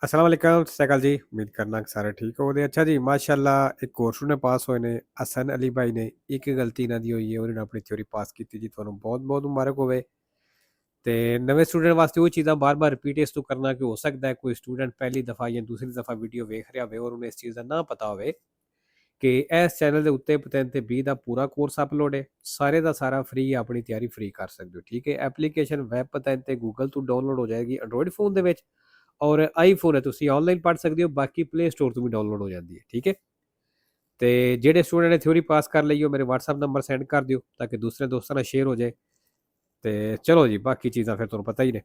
अस्सलाम वालेकुम, सत श्री अकाल जी। उम्मीद करना कि ਸਾਰੇ ਠੀਕ ਹੋਵੋਗੇ। ਅੱਛਾ ਜੀ, ਮਾਸ਼ਾਅੱਲਾ ਇੱਕ ਹੋਰ ਸਟੂਡੈਂਟ ਪਾਸ ਹੋਏ ਨੇ, ਹਸਨ ਅਲੀ ਭਾਈ ਨੇ। ਇੱਕ ਗਲਤੀ ਇਹਨਾਂ ਦੀ ਹੋਈ ਹੈ, ਉਹਨਾਂ ਨੇ ਆਪਣੀ ਥਿਊਰੀ ਪਾਸ ਕੀਤੀ ਜੀ। ਤੁਹਾਨੂੰ ਬਹੁਤ-ਬਹੁਤ ਮੁਬਾਰਕ ਹੋਵੇ। ਤੇ ਨਵੇਂ ਸਟੂਡੈਂਟ ਵਾਸਤੇ ਉਹ ਚੀਜ਼ਾਂ ਬਾਰ-ਬਾਰ ਰਿਪੀਟ ਇਸ ਤੋਂ ਕਰਨਾ ਕਿ ਹੋ ਸਕਦਾ ਹੈ ਕੋਈ ਸਟੂਡੈਂਟ ਪਹਿਲੀ ਦਫਾ ਜਾਂ ਦੂਸਰੀ ਦਫਾ ਵੀਡੀਓ ਵੇਖ ਰਿਹਾ ਹੋਵੇ ਔਰ ਉਹਨੂੰ ਇਸ ਚੀਜ਼ ਦਾ ਨਾ ਪਤਾ ਹੋਵੇ ਕਿ ਇਸ ਚੈਨਲ ਦੇ ਉੱਤੇ ਪਤਨ ਤੇ 20 ਦਾ ਪੂਰਾ ਕੋਰਸ ਅਪਲੋਡ ਹੈ। ਸਾਰੇ ਦਾ ਸਾਰਾ ਫ੍ਰੀ, ਆਪਣੀ ਤਿਆਰੀ ਫ੍ਰੀ ਕਰ ਸਕਦੇ ਹੋ। ਠੀਕ ਹੈ, ਐਪਲੀਕੇਸ਼ਨ ਵੈਬ ਪਤਨ ਤੇ ਗੂਗਲ ਤੋਂ ਡਾਊਨਲੋਡ ਹੋ ਜਾਏਗੀ ਐਂਡਰੋਇਡ ਫੋਨ ਦੇ ਵਿੱਚ, ਔਰ ਆਈਫੋਨ ਹੈ ਤੁਸੀਂ ਆਨਲਾਈਨ ਪੜ੍ਹ ਸਕਦੇ ਹੋ, ਬਾਕੀ ਪਲੇ ਸਟੋਰ ਤੋਂ ਵੀ ਡਾਊਨਲੋਡ ਹੋ ਜਾਂਦੀ ਹੈ। ਠੀਕ ਹੈ, ਤੇ ਜਿਹੜੇ ਸਟੂਡੈਂਟ ਨੇ ਥਿਊਰੀ ਪਾਸ ਕਰ ਲਈ ਉਹ ਮੇਰੇ WhatsApp ਨੰਬਰ ਸੈਂਡ ਕਰ ਦਿਓ ਤਾਂ ਕਿ ਦੂਸਰੇ ਦੋਸਤਾਂ ਨਾਲ ਸ਼ੇਅਰ ਹੋ ਜਾਏ। ਤੇ ਚਲੋ ਜੀ, ਬਾਕੀ ਚੀਜ਼ਾਂ ਫਿਰ ਤੁਹਾਨੂੰ ਪਤਾ ਹੀ ਨੇ।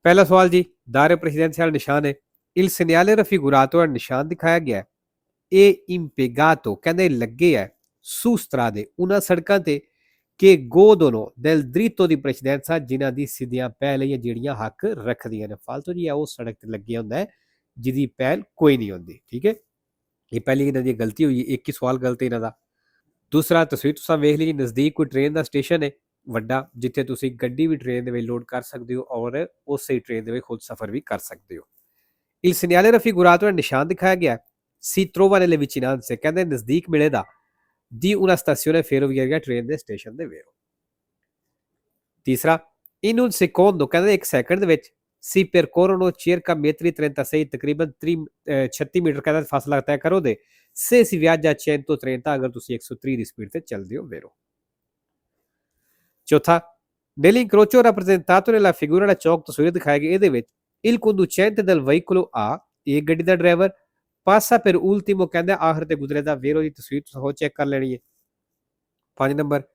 पहला सवाल जी, दारे presidenziale निशान है। Il segnale raffigurato è निशान दिखाया गया है e impiegato कहते लगे है su strade una सड़कों ते che godono del diritto di precedenza जिन्हां दी सिद्धियां पहल या ਜਿਹੜੀਆਂ हक रखदियां ने। फालतू जी वो सड़क ते लगे ਹੁੰਦਾ है जिदी पहल कोई नहीं होती। ठीक है, ये पहली इन्हां दी गलती हुई, एक ही सवाल गलत है इन्हां दा। दूसरा तस्वीर तुसां वेख ली, नज़दीक कोई ट्रेन का स्टेशन है ਵੱਡਾ, ਜਿੱਥੇ ਤੁਸੀਂ ਗੱਡੀ ਵੀ ਟ੍ਰੇਨ ਦੇ ਵਿੱਚ ਲੋਡ ਕਰ ਸਕਦੇ ਹੋ ਔਰ ਉਸੇ ਟ੍ਰੇਨ ਦੇ ਵਿੱਚ ਖੁਦ ਸਫ਼ਰ ਵੀ ਕਰ ਸਕਦੇ ਹੋ। Il segnale raffigurato è ਨਿਸ਼ਾਨ ਦਿਖਾਇਆ ਗਿਆ si trova nelle vicinanze, ਕਹਿੰਦੇ ਨਜ਼ਦੀਕ ਮਿਲੇਗਾ di una stazione ferroviaria, train ਦੇ ਸਟੇਸ਼ਨ ਦੇ ਵਿੱਚ। ਤੀਸਰਾ, in un secondo ਕਹਿੰਦੇ ਇੱਕ ਸੈਕਿੰਡ ਦੇ ਵਿੱਚ si percorrono circa metri 36, ਤਕਰੀਬਨ 36 ਮੀਟਰ ਕਹਿੰਦਾ ਫਾਸਲਾ ਤੈਅ ਕਰੋ ਦੇ se si viaggia a 130, ਅਗਰ ਤੁਸੀਂ 130 ਦੀ ਸਪੀਡ ਤੇ ਚੱਲਦੇ ਹੋ ਵੇਰੋ। चौथा, nell'incrocio rappresentato nella figura da चौक तस्वीर दिखाई गई ਇਹਦੇ ਵਿੱਚ il conducente del veicolo A, ਇਹ ਗੱਡੀ ਦਾ ਡਰਾਈਵਰ, passa per ultimo ਕਹਿੰਦਾ ਆਖਰ ਤੇ ਗੁਜ਼ਰੇਦਾ ਵੇਰੋ ਦੀ ਤਸਵੀਰ ਤੁਸੀਂ ਚੈੱਕ ਕਰ ਲੈਣੀ ਹੈ। 5 number,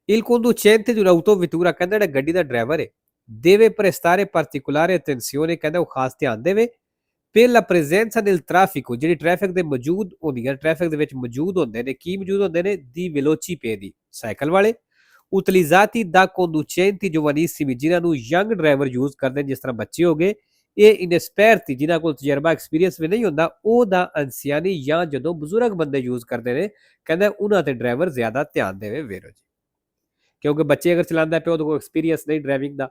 il conducente di un'autovettura ਕਹਿੰਦਾ ਜਿਹੜਾ ਗੱਡੀ ਦਾ ਡਰਾਈਵਰ ਹੈ deve prestare particolare attenzione ਕਹਿੰਦਾ ਉਹ ਖਾਸ ਧਿਆਨ ਦੇਵੇ per la presenza del traffico, ਜਿਹੜੀ ਟ੍ਰੈਫਿਕ ਦੇ ਮੌਜੂਦ ਹੁੰਦੀਆਂ, ਟ੍ਰੈਫਿਕ ਦੇ ਵਿੱਚ ਮੌਜੂਦ ਹੁੰਦੇ ਨੇ, ਕੀ ਮੌਜੂਦ ਹੁੰਦੇ ਨੇ ਦੀ velocipedi ਸਾਈਕਲ ਵਾਲੇ utilizzati da conducenti giovanissimi, ਜਿਨ੍ਹਾਂ ਨੂੰ ਯੰਗ ਡਰਾਈਵਰ ਯੂਜ਼ ਕਰਦੇ ਨੇ, ਜਿਸ ਤਰ੍ਹਾਂ ਬੱਚੇ ਹੋ ਗਏ। ਇਹ ਇਨਸਪੈਰਤੀ, ਜਿਨ੍ਹਾਂ ਕੋਲ ਤਜਰਬਾ ਐਕਸਪੀਰੀਅੰਸ ਵੀ ਨਹੀਂ ਹੁੰਦਾ, ਉਹਦਾ ਅੰਸਿਆਨੀ ਜਾਂ ਜਦੋਂ ਬਜ਼ੁਰਗ ਬੰਦੇ ਯੂਜ਼ ਕਰਦੇ ਨੇ, ਕਹਿੰਦਾ ਉਹਨਾਂ ਤੇ ਡਰਾਈਵਰ ਜ਼ਿਆਦਾ ਧਿਆਨ ਦੇਵੇ ਵੇਰੋ ਜੀ। ਕਿਉਂਕਿ ਬੱਚੇ ਅਗਰ ਚਲਾਉਂਦਾ ਪਿਆ ਉਹਦੇ ਕੋਲ ਐਕਸਪੀਰੀਅੰਸ ਨਹੀਂ ਡਰਾਈਵਿੰਗ ਦਾ,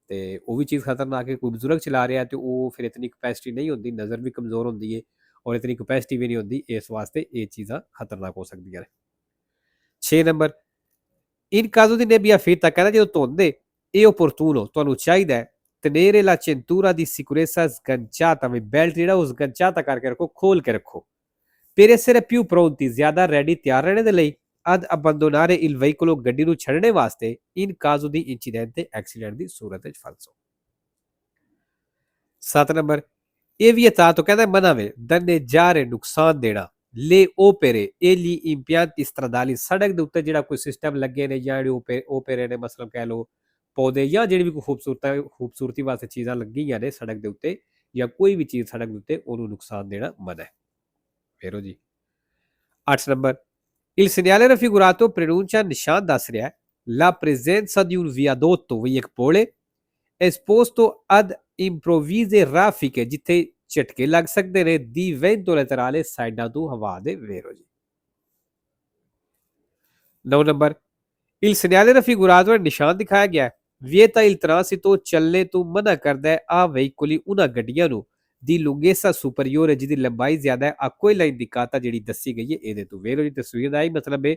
ਤੇ ਉਹ ਵੀ ਚੀਜ਼ ਖਤਰਨਾਕ ਹੈ। ਕੋਈ ਬਜ਼ੁਰਗ ਚਲਾ ਰਿਹਾ ਤੇ ਉਹ ਫਿਰ ਇਤਨੀ ਕਪੈਸਿਟੀ ਨਹੀਂ ਹੁੰਦੀ, ਨਜ਼ਰ ਵੀ ਕਮਜ਼ੋਰ ਹੁੰਦੀ ਹੈ ਔਰ ਇਤਨੀ ਕਪੈਸਿਟੀ ਵੀ ਨਹੀਂ ਹੁੰਦੀ, ਇਸ ਵਾਸਤੇ ਇਹ ਚੀਜ਼ਾਂ ਖਤਰਨਾਕ ਹੋ ਸਕਦੀਆਂ ਨੇ। 6 number, in caso di nebbia fitta ਕਹਿੰਦਾ ਜਦੋਂ ਧੁੰਦ ਹੈ ਇਹ opportuno, ਤੁਹਾਨੂੰ ਚਾਹੀਦਾ ਹੈ tenere la cintura di sicurezza sganciata, ਵੀ ਬੈਲਟ ਜਿਹੜਾ ਉਹ ਸਗੰਚਾਤਾ ਕਰਕੇ ਰੱਖੋ, ਖੋਲ ਕੇ ਰੱਖੋ। per essere più pronti, ਜ਼ਿਆਦਾ ਰੈਡੀ ਤਿਆਰ ਰਹਿਣੇ ਦੇ ਲਈ ad abbandonare il veicolo, ਗੱਡੀ ਨੂੰ ਛੱਡਣੇ ਵਾਸਤੇ in caso di incidente, accident ਦੀ ਸੂਰਤ ਵਿੱਚ ਫਾਲਸੋ। 7 ਨੰਬਰ, ਇਹ ਵੀ ਵਿetato ਕਹਿੰਦਾ ਮਨਾ ਵੇ danneggiare ਨੁਕਸਾਨ ਦੇਣਾ le opere e gli impianti stradali, ਸੜਕ ਦੇ ਉੱਤੇ ਜਿਹੜਾ ਕੋਈ ਸਿਸਟਮ ਲੱਗੇ ਨੇ ਜਾਂ ਜਿਹੜੇ ਓਪੇਰੇ ਨੇ, ਮਸਲਨ ਕਹਿ ਲਓ ਪੌਦੇ ਜਾਂ ਜਿਹੜੀ ਵੀ ਕੋਈ ਖੂਬਸੂਰਤੀ ਵਾਸਤੇ ਚੀਜ਼ਾਂ ਲੱਗੀਆਂ ਨੇ ਸੜਕ ਦੇ ਉੱਤੇ, ਜਾਂ ਕੋਈ ਵੀ ਚੀਜ਼ ਸੜਕ ਦੇ ਉੱਤੇ, ਉਹਨੂੰ ਨੁਕਸਾਨ ਦੇਣਾ ਮਨਾ ਹੈ ਫੇਰੋ ਜੀ। 8 number, il segnale raffigurato preannuncia, ਨਿਸ਼ਾਨ ਦੱਸ ਰਿਹਾ la presenza di un viadotto, ਵੀ ਇੱਕ ਪੁਲ ਹੈ esposto ad improvvise raffiche, ਜਿੱਥੇ ਝਟਕੇ ਲੱਗ ਸਕਦੇ ਨੇ ਦੀ vento laterale, ਸਾਈਡਾਂ ਤੋਂ ਹਵਾ ਦੇ ਵੇਰੋ ਜੀ। 9 ਨੰਬਰ, il segnale raffigurato ਨਿਸ਼ਾਨ ਦਿਖਾਇਆ ਗਿਆ vieta il transito, ਚੱਲਣੇ ਤੋਂ ਮਨਾ ਕਰਦਾ ਹੈ ਆ veicoli, ਉਹਨਾਂ ਗੱਡੀਆਂ ਨੂੰ ਦੀ lunghezza superiore, ਜਿਹਦੀ ਲੰਬਾਈ ਜ਼ਿਆਦਾ ਹੈ, ਆ ਕੋਈ ਲਾਈਨ ਦਿਖਾਤਾ ਜਿਹੜੀ ਦੱਸੀ ਗਈ ਹੈ ਇਹਦੇ ਤੋਂ ਵੇਰੋ ਜੀ। ਤਸਵੀਰ ਦਾ ਹੀ ਮਤਲਬ ਹੈ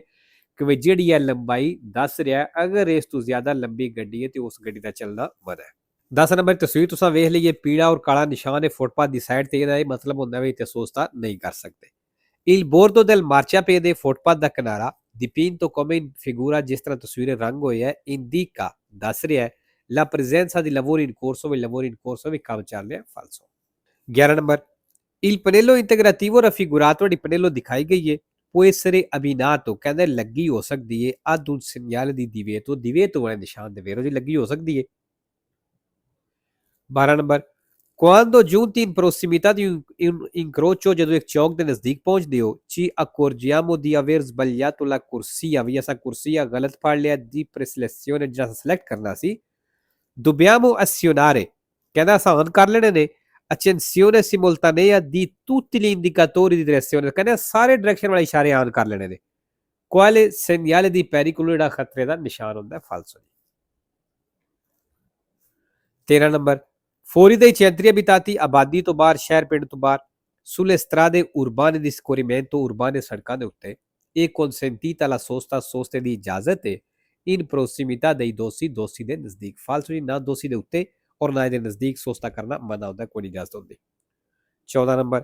ਕਿ ਜਿਹੜੀ ਹੈ ਲੰਬਾਈ ਦੱਸ ਰਿਹਾ, ਅਗਰ ਇਸ ਤੋਂ ਜ਼ਿਆਦਾ ਲੰਬੀ ਗੱਡੀ ਹੈ ਤੇ ਉਸ ਗੱਡੀ ਦਾ ਚੱਲਣਾ ਮਨਾ ਹੈ। 10 ਨੰਬਰ ਤਸਵੀਰ ਤੁਸੀਂ ਵੇਖ ਲਈਏ, ਪੀਲਾ ਔਰ ਕਾਲਾ ਨਿਸ਼ਾਨ ਹੈ ਫੁੱਟਪਾਥ ਦੀ ਸਾਈਡ ਤੇ, ਇਹਦਾ ਇਹ ਮਤਲਬ ਹੁੰਦਾ ਵੀ ਇੱਥੇ ਸੋਚਤਾ ਨਹੀਂ ਕਰ ਸਕਦੇ। il bordo del marciapiede, footpath ਦਾ ਕਿਨਾਰਾ dipinto come in figura, ਜਿਸ ਤਰ੍ਹਾਂ ਤਸਵੀਰ ਰੰਗ ਹੋਈ ਹੈ indica, ਦੱਸ ਰਿਹਾ ਹੈ la presenza di lavori in corso, we lavori in corso, ਵੀ ਕੰਮ ਚੱਲ ਰਿਹਾ ਫਾਲਸੋ। 11 number, il pannello integrativo raffigurato, ਜਿਹੜੀ ਪਨੇਲੋ ਦਿਖਾਈ ਗਈ ਹੈ può essere abbinato, ਕਹਿੰਦੇ ਲੱਗੀ ਹੋ ਸਕਦੀ ਹੈ ad un segnale di divieto ਵਾਲੇ ਨਿਸ਼ਾਨ ਦੇ ਵੇਰੋ ਜੀ, ਲੱਗੀ ਹੋ ਸਕਦੀ ਹੈ। 12 number, quando giunti in prossimità di un incrocio, ਜਦੋਂ ਇੱਕ ਚੌਕ ਦੇ ਨਜ਼ਦੀਕ ਪਹੁੰਚਦੇ ਹੋ ci accorgiamo di aver sbagliato la corsia, ਵੀ ਅਸਾਂ ਕੁਰਸੀਆ ਗਲਤ ਫੜ ਲਿਆ ਦੀ preselezione, ਜਿਹੜਾ ਸਿਲੈਕਟ ਕਰਨਾ ਸੀ। dobbiamo azionare, ਕਹਿੰਦਾ ਅਸਾਂ ਔਨ ਕਰ ਲੈਣੇ ਨੇ accensione simultanea di tutti gli indicatori di direzione, ਕਹਿੰਦਾ ਸਾਰੇ ਡਾਇਰੈਕਸ਼ਨ ਵਾਲੇ ਇਸ਼ਾਰੇ ਆਨ ਕਰ ਲੈਣੇ ਨੇ। quale segnale di pericolo, ਜਿਹੜਾ ਖਤਰੇ ਦਾ ਨਿਸ਼ਾਨ ਹੁੰਦਾ ਫਾਲਸੋ। 13 ਨੰਬਰ, ਫੌਰੀ ਦੇ centri abitati ਆਬਾਦੀ ਤੋਂ ਬਾਹਰ, ਸ਼ਹਿਰ ਪਿੰਡ ਤੋਂ ਬਾਹਰ, sulle strade urbane di scorrimento, urbane ਸੜਕਾਂ ਦੇ ਉੱਤੇ, ਇਹ consentita la sosta, soste ਦੀ ਇਜਾਜ਼ਤ ਹੈ in prossimità dei ਦੋਸ਼ੀ, ਦੋਸ਼ੀ ਦੇ ਨਜ਼ਦੀਕ। ਫਾਲਤੂ ਜੀ ਨਾ ਦੋਸ਼ੀ ਦੇ ਉੱਤੇ ਔਰ ਨਾ ਇਹਦੇ ਨਜ਼ਦੀਕ ਸੋਸਤਾ ਕਰਨਾ ਮਨਾ ਹੁੰਦਾ, ਕੋਈ ਇਜਾਜ਼ਤ ਹੁੰਦੀ। 14 ਨੰਬਰ,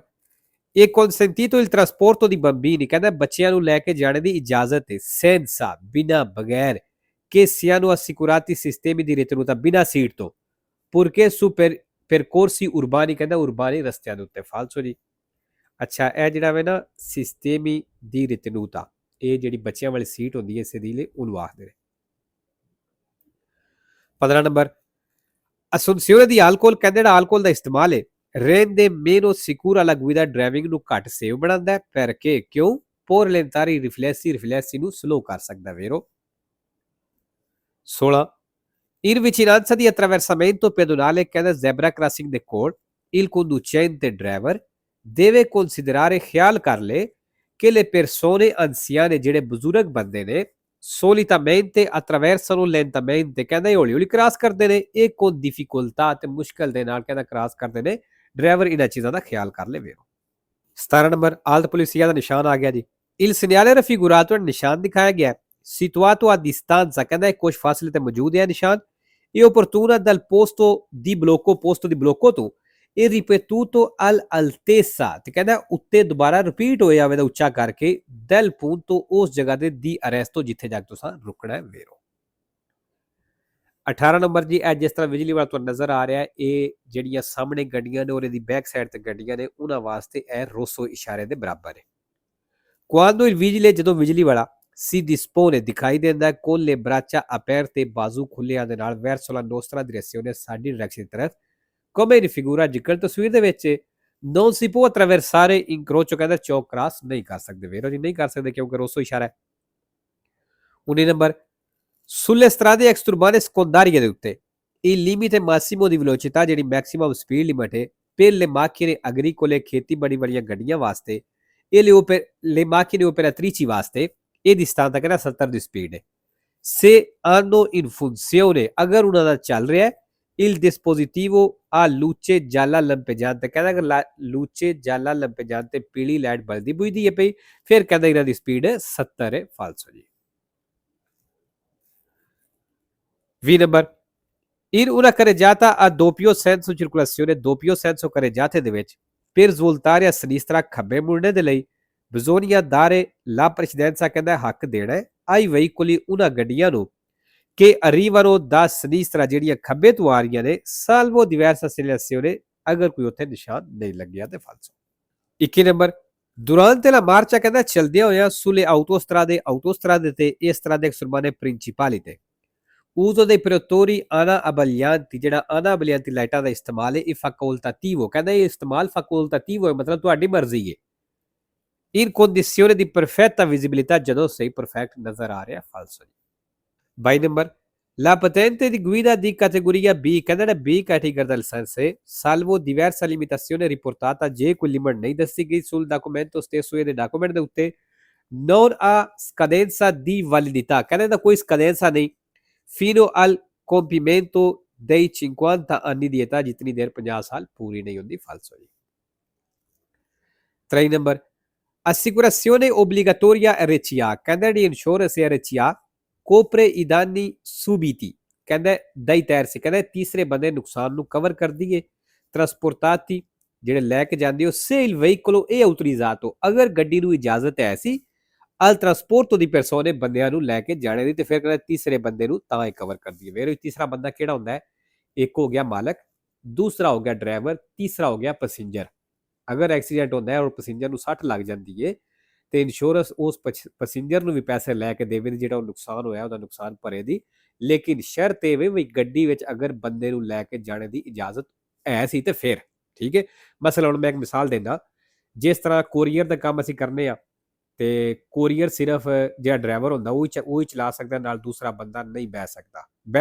ਇਹ consentito il trasporto di bambini, ਕਹਿੰਦਾ ਬੱਚਿਆਂ ਨੂੰ ਲੈ ਕੇ ਜਾਣੇ ਦੀ ਇਜਾਜ਼ਤ ਹੈ senza, ਬਿਨਾ, ਬਗੈਰ, che siano assicurati sistemi di ritenuta, ਬਿਨਾ ਸੀਟ ਤੋਂ, purché su percorsi urbani, ਕਹਿੰਦਾ ਉਰਬਾਨੀ ਰਸਤਿਆਂ ਦੇ ਉੱਤੇ। ਫਾਲਤੂ ਜੀ। ਅੱਛਾ, ਇਹ ਜਿਹੜਾ ਵੇ ਨਾ ਸਿਸਟੇਮੀ ਦੀ ਰਿਤਨੂਤਾ, ਇਹ ਜਿਹੜੀ ਬੱਚਿਆਂ ਵਾਲੀ ਸੀਟ ਹੁੰਦੀ ਹੈ ਇਸੇ ਦੀ ਲਈ ਉਹਨੂੰ ਆਖਦੇ ਨੇ। 15 ਨੰਬਰ, ਅਸੁੰਸੀone di alcol, ਕਹਿੰਦੇ ਜਿਹੜਾ alcol ਦਾ ਇਸਤੇਮਾਲ ਹੈ rende meno sicura la guida, driving ਨੂੰ ਘੱਟ ਸੇਵ ਬਣਾਉਂਦਾ ਹੈ। perché, ਕਿਉਂ? può rallentare i riflessi, ਰਿਫਲੈਕਸੀ ਨੂੰ ਸਲੋ ਕਰ ਸਕਦਾ ਵੇਰੋ। 16, in vicinanza di attraversamento pedonale, ਕਹਿੰਦਾ ਜ਼ੈਬਰਾ ਕ੍ਰਾਸਿੰਗ ਦੇ ਕੋਲ il conducente driver deve considerare, ਖਿਆਲ ਕਰ ਲੈ che le persone anziane, ਜਿਹੜੇ ਬਜ਼ੁਰਗ ਬੰਦੇ ਨੇ solitamente attraversano lentamente, ਕਹਿੰਦਾ ਇਹ ਹੌਲੀ ਹੌਲੀ ਕ੍ਰਾਸ ਕਰਦੇ ਨੇ, ਇਹ con difficoltà ਤੇ ਮੁਸ਼ਕਲ ਦੇ ਨਾਲ ਕਹਿੰਦਾ ਕ੍ਰਾਸ ਕਰਦੇ ਨੇ, ਡਰਾਈਵਰ ਇਹਨਾਂ ਚੀਜ਼ਾਂ ਦਾ ਖਿਆਲ ਕਰ ਲਵੇ। 17 ਨੰਬਰ, ਆਲਤ ਪੁਲਿਸਿਆ ਦਾ ਨਿਸ਼ਾਨ ਆ ਗਿਆ ਜੀ। il segnale raffigurato, ਨਿਸ਼ਾਨ ਦਿਖਾਇਆ ਗਿਆ situato a distanza, ਕਹਿੰਦਾ ਇਹ ਕੁਝ ਫਾਸਲੇ ਤੇ ਮੌਜੂਦ ਹੈ ਨਿਸ਼ਾਨ, ਇਹ opportuna dal posto di blocco, posto di blocco ਤੋਂ, ਇਹ ripetuto all'altezza, ਤੇ ਕਹਿੰਦਾ ਉੱਤੇ ਦੁਬਾਰਾ ਰਿਪੀਟ ਹੋਇਆ ਹੋਵੇ ਦਾ ਉੱਚਾ ਕਰਕੇ del punto, ਉਸ ਜਗ੍ਹਾ ਤੇ di arresto, ਜਿੱਥੇ ਜਾ ਕੇ ਤੁਸੀਂ ਰੁਕਣਾ ਹੈ ਵੇਰੋ। 18 ਨੰਬਰ ਜੀ, ਇਹ ਜਿਸ ਤਰ੍ਹਾਂ ਬਿਜਲੀ ਵਾਲਾ ਤੁਹਾਨੂੰ ਨਜ਼ਰ ਆ ਰਿਹਾ ਹੈ, ਇਹ ਜਿਹੜੀਆਂ ਸਾਹਮਣੇ ਗੱਡੀਆਂ ਨੇ ਔਰ ਇਹਦੀ ਬੈਕ ਸਾਈਡ ਤੇ ਗੱਡੀਆਂ ਨੇ ਉਹਨਾਂ ਵਾਸਤੇ ਇਹ ਰੋਸੋ ਇਸ਼ਾਰੇ ਦੇ ਬਰਾਬਰ ਹੈ। quando il vigile, ਜਦੋਂ ਬਿਜਲੀ ਵਾਲਾ si dispone, ਦਿਖਾਈ ਦਿੰਦਾ ਹੈ con le braccia aperte, ਬਾਜ਼ੂ ਖੁੱਲਿਆਂ ਦੇ ਨਾਲ verso la nostra direzione, ਸਾਡੀ ਡਾਇਰੈਕਸ਼ਨ ਦੀ ਤਰਫ, come in figura, ਜਿਕਰ ਤਸਵੀਰ ਦੇ ਵਿੱਚ non si può attraversare incrocio, ਕਹਿੰਦਾ ਚੌਕ ਕ੍ਰਾਸ ਨਹੀਂ ਕਰ ਸਕਦੇ ਵੇਰੋ ਜੀ, ਨਹੀਂ ਕਰ ਸਕਦੇ ਕਿਉਂਕਿ ਰੋਸੋ ਇਸ਼ਾਰਾ ਹੈ। 19 number, sulle strade extraurbane secondarie ਦੇ ਉੱਤੇ il limite massimo di velocità, ਜਿਹੜੀ ਮੈਕਸਿਮਮ ਸਪੀਡ ਲਿਮਟ ਹੈ per le macchine agricole, ਖੇਤੀਬਾੜੀ ਵਾਲੀਆਂ ਗੱਡੀਆਂ ਵਾਸਤੇ, ਇਹ le macchine operatrici ਵਾਸਤੇ ਇਹ ਦੀ ਸਥਾਨ ਤੱਕ 70 ਦੀ ਸਪੀਡ ਹੈ। se hanno in funzione, ਅਗਰ ਉਹਨਾਂ ਦਾ ਚੱਲ ਰਿਹਾ ਹੈ il dispositivo a luce gialla lampeggiante, ਕਹਿੰਦਾ ਅਗਰ luce gialla lampeggiante, ਪੀਲੀ ਲਾਈਟ ਬਲਦੀ ਬੁਝਦੀ ਹੈ ਪਈ, ਫਿਰ ਕਹਿੰਦਾ ਇਹਨਾਂ ਦੀ ਸਪੀਡ 70 ਹੈ। ਫਾਲਸੋ ਜੀ। 20 number, in una carreggiata a doppio senso circolazione, doppio senso carreggiate ਦੇ ਵਿੱਚ per svoltare a sinistra, ਖੱਬੇ ਮੁੜਨੇ ਦੇ ਲਈ bisogna dare la precedenza, ਕਹਿੰਦਾ ਹੱਕ ਦੇਣਾ ਹੈ ai veicoli, ਉਹਨਾਂ ਗੱਡੀਆਂ ਨੂੰ che arrivano da sinistra, ਜਿਹੜੀਆਂ ਖੱਬੇ ਤੋਂ ਆ ਰਹੀਆਂ ਨੇ salvo diversa segnalazione, ਅਗਰ ਕੋਈ ਉੱਥੇ ਨਿਸ਼ਾਨ ਨਹੀਂ ਲੱਗਿਆ ਤੇ ਫਾਲਸੋ। 21 ਨੰਬਰ, durante la marcia, ਕਹਿੰਦਾ ਚਲਦਿਆਂ ਹੋਇਆ sulle autostrade, autostrade ਤੇ ਇਸ ਤਰ੍ਹਾਂ ਦੇ extraurbane principali ਤੇ uso dei protettori ana abbaglianti, ਜਿਹੜਾ ana abbaglianti ਲਾਈਟਾਂ ਦਾ ਇਸਤੇਮਾਲ ਹੈ ਇਹ facoltativo, ਕਹਿੰਦਾ ਇਹ ਇਸਤੇਮਾਲ facoltativo ਹੈ, ਮਤਲਬ ਤੁਹਾਡੀ ਮਰਜ਼ੀ ਹੈ। in condizione di perfetta visibilità, ਜਦੋਂ ਸਹੀ ਪਰਫੈਕਟ ਨਜ਼ਰ ਆ ਰਿਹਾ ਫਾਲਸੋ। 22 number, la patente di guida di categoria B, ਕਹਿੰਦਾ ਜਿਹੜਾ B ਕੈਟੇਗਰੀ ਦਾ ਲਾਇਸੈਂਸ ਹੈ salvo diversa limitazione riportata, ਜੇ ਕੋਈ ਲਿਮਟ ਨਹੀਂ ਦੱਸੀ ਗਈ sul documento stesso, ਇਹਦੇ ਡਾਕੂਮੈਂਟ ਦੇ ਉੱਤੇ non ha scadenza di validità, ਕਹਿੰਦਾ ਇਹਦਾ ਕੋਈ scadenza ਨਹੀਂ fino al compimento dei 50 anni di età, ਜਿਤਨੀ ਦੇਰ 50 ਸਾਲ ਪੂਰੀ ਨਹੀਂ ਹੁੰਦੀ ਫਾਲਸੋ ਜੀ। 23 ਨੰਬਰ, assicurazione obbligatoria RCA, ਕਹਿੰਦਾ ਜਿਹੜੀ ਇੰਸ਼ੋਰੈਂਸ ਹੈ RCA copre i danni subiti, ਕਹਿੰਦਾ dai terzi, ਕਹਿੰਦਾ ਤੀਸਰੇ ਬੰਦੇ ਨੁਕਸਾਨ ਨੂੰ ਕਵਰ ਕਰਦੀ ਹੈ। trasportati, ਜਿਹੜੇ ਲੈ ਕੇ ਜਾਂਦੇ ਹੋ se il veicolo è autorizzato, ਅਗਰ ਗੱਡੀ ਨੂੰ ਇਜਾਜ਼ਤ ਹੈ ਸੀ al trasporto di persone, ਬੰਦਿਆਂ ਨੂੰ ਲੈ ਕੇ ਜਾਣੇ ਦੀ, ਤੇ ਫਿਰ ਕਹਿੰਦਾ ਤੀਸਰੇ ਬੰਦੇ ਨੂੰ ਤਾਂ ਹੀ ਕਵਰ ਕਰਦੀ ਹੈ ਵੇਰੋ। ਤੀਸਰਾ ਬੰਦਾ ਕਿਹੜਾ ਹੁੰਦਾ ਹੈ? ਇੱਕ ਹੋ ਗਿਆ ਮਾਲਕ, ਦੂਸਰਾ ਹੋ ਗਿਆ ਡਰਾਈਵਰ, ਤੀਸਰਾ ਹੋ ਗਿਆ ਪੈਸੇਂਜਰ। ਅਗਰ ਐਕਸੀਡੈਂਟ ਹੁੰਦਾ ਹੈ ਔਰ ਪੈਸੇਂਜਰ ਨੂੰ ਸੱਟ ਲੱਗ ਜਾਂਦੀ ਹੈ ਤੇ ਇੰਸ਼ੋਰੈਂਸ ਉਸ ਪੈਸੇਂਜਰ ਨੂੰ ਵੀ ਪੈਸੇ ਲੈ ਕੇ ਦੇਵੇ ਜਿਹੜਾ ਉਹ ਨੁਕਸਾਨ ਹੋਇਆ ਉਹਦਾ ਨੁਕਸਾਨ ਭਰੇ ਦੀ, ਲੇਕਿਨ ਸ਼ਰਤ ਇਹ ਵੀ ਗੱਡੀ ਵਿੱਚ ਅਗਰ ਬੰਦੇ ਨੂੰ ਲੈ ਕੇ ਜਾਣੇ ਦੀ ਇਜਾਜ਼ਤ ਹੈ ਸੀ ਤੇ ਫਿਰ ਠੀਕ ਹੈ। ਮਸਲਾ ਹੁਣ ਮੈਂ ਇੱਕ ਮਿਸਾਲ ਦਿੰਦਾ, ਜਿਸ ਤਰ੍ਹਾਂ ਕੋਰੀਅਰ ਦਾ ਕੰਮ ਅਸੀਂ ਕਰਨੇ ਆ ਤੇ ਕੋਰੀਅਰ ਸਿਰਫ ਜਿਹੜਾ ਡਰਾਈਵਰ ਹੁੰਦਾ ਉਹ ਹੀ ਚਲਾ ਸਕਦਾ, ਨਾਲ ਦੂਸਰਾ ਬੰਦਾ ਨਹੀਂ ਬਹਿ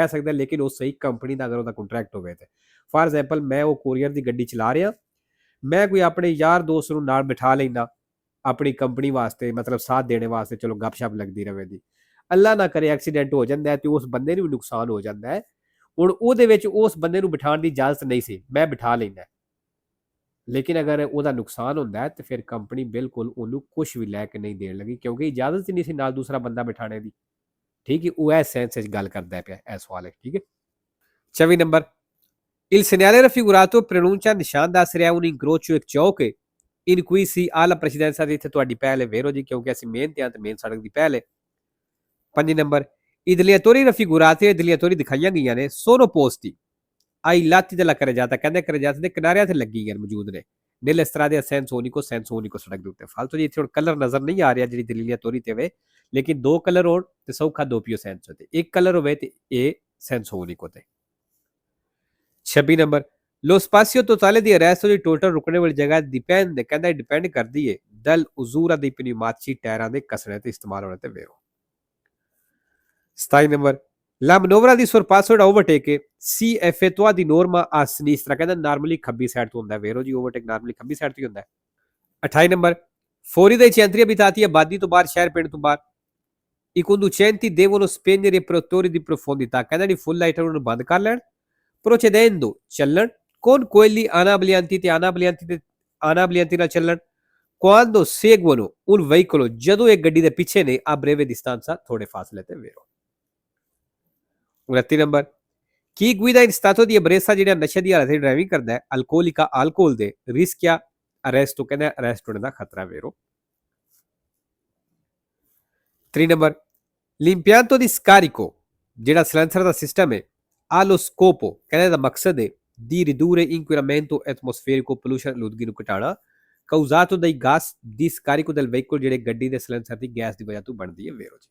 ਸਕਦਾ ਲੇਕਿਨ ਉਹ ਸਹੀ ਕੰਪਨੀ ਦਾ ਅਗਰ ਉਹਦਾ ਕੰਟਰੈਕਟ ਹੋਵੇ ਤੇ। ਫਾਰ ਐਗਜ਼ਾਮਪਲ ਮੈਂ ਉਹ ਕੋਰੀਅਰ ਦੀ ਗੱਡੀ ਚਲਾ ਰਿਹਾ, ਮੈਂ ਕੋਈ ਆਪਣੇ ਯਾਰ ਦੋਸਤ ਨੂੰ ਨਾਲ ਬਿਠਾ ਲੈਂਦਾ ਆਪਣੀ ਕੰਪਨੀ ਵਾਸਤੇ, ਮਤਲਬ ਸਾਥ ਦੇਣੇ ਵਾਸਤੇ, ਚਲੋ ਗੱਪਸ਼ਪ ਲੱਗਦੀ ਰਵੇ ਦੀ, ਅੱਲਾ ਨਾ ਕਰੇ ਐਕਸੀਡੈਂਟ ਹੋ ਜਾਂਦਾ ਹੈ ਤੇ ਉਸ ਬੰਦੇ ਨੂੰ ਵੀ ਨੁਕਸਾਨ ਹੋ ਜਾਂਦਾ ਹੈ, ਹੁਣ ਉਹਦੇ ਵਿੱਚ ਉਸ ਬੰਦੇ ਨੂੰ ਬਿਠਾਉਣ ਦੀ ਇਜਾਜ਼ਤ ਨਹੀਂ ਸੀ, ਮੈਂ ਬਿਠਾ ਲੈਂਦਾ, ਲੇਕਿਨ ਅਗਰ ਉਹਦਾ ਨੁਕਸਾਨ ਹੁੰਦਾ ਤੇ ਫਿਰ ਕੰਪਨੀ ਬਿਲਕੁਲ ਉਹਨੂੰ ਕੁਝ ਵੀ ਲੈ ਕੇ ਨਹੀਂ ਦੇਣ ਲੱਗੀ, ਕਿਉਂਕਿ ਇਜਾਜ਼ਤ ਹੀ ਨਹੀਂ ਸੀ ਨਾਲ ਦੂਸਰਾ ਬੰਦਾ ਬਿਠਾਣੇ ਦੀ। ਠੀਕ ਹੈ, ਉਹ ਇਸ ਸੈਂਸ ਵਿੱਚ ਗੱਲ ਕਰਦਾ ਪਿਆ, ਇਹ ਸਵਾਲ ਹੈ। ਠੀਕ ਹੈ, 24 number, Il segnale raffigurato preannuncia ਨਿਸ਼ਾਨ ਦੱਸ ਰਿਹਾ un incrocio ਇੱਕ ਚੌਕ in cui si ha la presidenza ਦੀ, ਇੱਥੇ ਤੁਹਾਡੀ ਪਹਿਲ ਹੈ ਵੇਰੋ ਜੀ, ਕਿਉਂਕਿ ਅਸੀਂ ਮੇਨ ਤੇ ਆ ਤੇ ਮੇਨ ਸੜਕ ਦੀ ਪਹਿਲ ਹੈ। 5 number, i dilatori raffigurati, dilatori ਦਿਖਾਈਆਂ ਗਈਆਂ ਨੇ, sono posti ai lati della carreggiata, ਕਹਿੰਦੇ carreggiata ਦੇ ਕਿਨਾਰਿਆਂ ਤੇ ਲੱਗੀ ਗਏ ਮੌਜੂਦ ਨੇ, nelle strade a senso unico ਸੜਕ ਦੇ ਉੱਤੇ। ਫਾਲਤੂ ਜੀ ਇੱਥੇ ਹੁਣ ਕਲਰ ਨਜ਼ਰ ਨਹੀਂ ਆ ਰਿਹਾ ਜਿਹੜੀ ਦਿਲਾਤੋਰੀ ਤੇ ਵੇ, ਲੇਕਿਨ ਦੋ ਕਲਰ ਹੋਣ ਤੇ ਸੌਖਾ ਦੋਪੀਓ ਸੈਂਸੋ ਤੇ, ਇੱਕ ਕਲਰ ਹੋਵੇ ਤੇ ਇਹ ਸੈਂਸੋ unico ਤੇ। 26 number, lo spazio totale di arresto ਦੀ ਟੋਟਲ ਰੁਕਣੇ ਵਾਲੀ ਜਗ੍ਹਾ dipende, ਕਹਿੰਦਾ ਡਿਪੈਂਡ ਕਰਦੀ ਹੈ dal usura dei pneumatici, ਟਾਇਰਾਂ ਦੇ ਕੱਸਣੇ ਤੇ ਇਸਤੇਮਾਲ ਹੋਣੇ ਤੇ ਵੇਰੋ। 27 number, la manovra di sorpasso da overtake si effettua di norma a sinistra, ਕਹਿੰਦਾ ਨਾਰਮਲੀ ਖੱਬੀ ਸਾਈਡ ਤੋਂ ਹੁੰਦਾ ਵੇਰੋ ਜੀ, ਓਵਰਟੇਕ ਨਾਰਮਲੀ ਖੱਬੀ ਸਾਈਡ ਤੋਂ ਹੀ ਹੁੰਦਾ। 28 number, fuori dai centri abitati, ਆਬਾਦੀ ਤੋਂ ਬਾਹਰ, ਸ਼ਹਿਰ ਪਿੰਡ ਤੋਂ ਬਾਹਰ, i conducenti devono spegnere i protettori di profondità, ਕਹਿੰਦਾ ਜੀ ਫੁੱਲ ਲਾਈਟਰ ਨੂੰ ਬੰਦ ਕਰ ਲੈਣ, procedendo ਚੱਲਣ, con quelli anablianti ਤੇ anablianti ਨਾਲ ਚੱਲਣ, quando seguono un veicolo, ਜਦੋਂ ਇਹ ਗੱਡੀ ਦੇ ਪਿੱਛੇ ਨੇ, a breve distanza, ਥੋੜੇ ਫਾਸਲੇ ਤੇ ਵੇਰੋ। 29 number, chi guida in stato di ebbrezza, ਜਿਹੜਾ ਨਸ਼ੇ ਦੀ ਹਾਲਤ ਵਿੱਚ ਡਰਾਈਵਿੰਗ ਕਰਦਾ ਹੈ, alcolica, alcol ਦੇ, rischia arresto, ਕਹਿੰਦਾ ਅਰੈਸਟ ਹੋਣ ਦਾ ਖਤਰਾ ਵੇਰੋ। 3 ਨੰਬਰ, l'impianto di scarico, ਜਿਹੜਾ ਸਿਲੈਂਸਰ ਦਾ ਸਿਸਟਮ ਹੈ, ha lo scopo, ਕਹਿੰਦੇ ਦਾ ਮਕਸਦ ਹੈ di ridurre inquinamento atmosferico, pollution, ਆਲੂਦਗੀ ਨੂੰ ਘਟਾਉਣਾ, causato dai gas di scarico del veicolo, ਜਿਹੜੇ ਗੱਡੀ ਦੇ ਸਿਲੈਂਸਰ ਦੀ ਗੈਸ ਦੀ ਵਜ੍ਹਾ ਤੋਂ ਬਣਦੀ ਹੈ ਵੇਰੋ ਜੀ।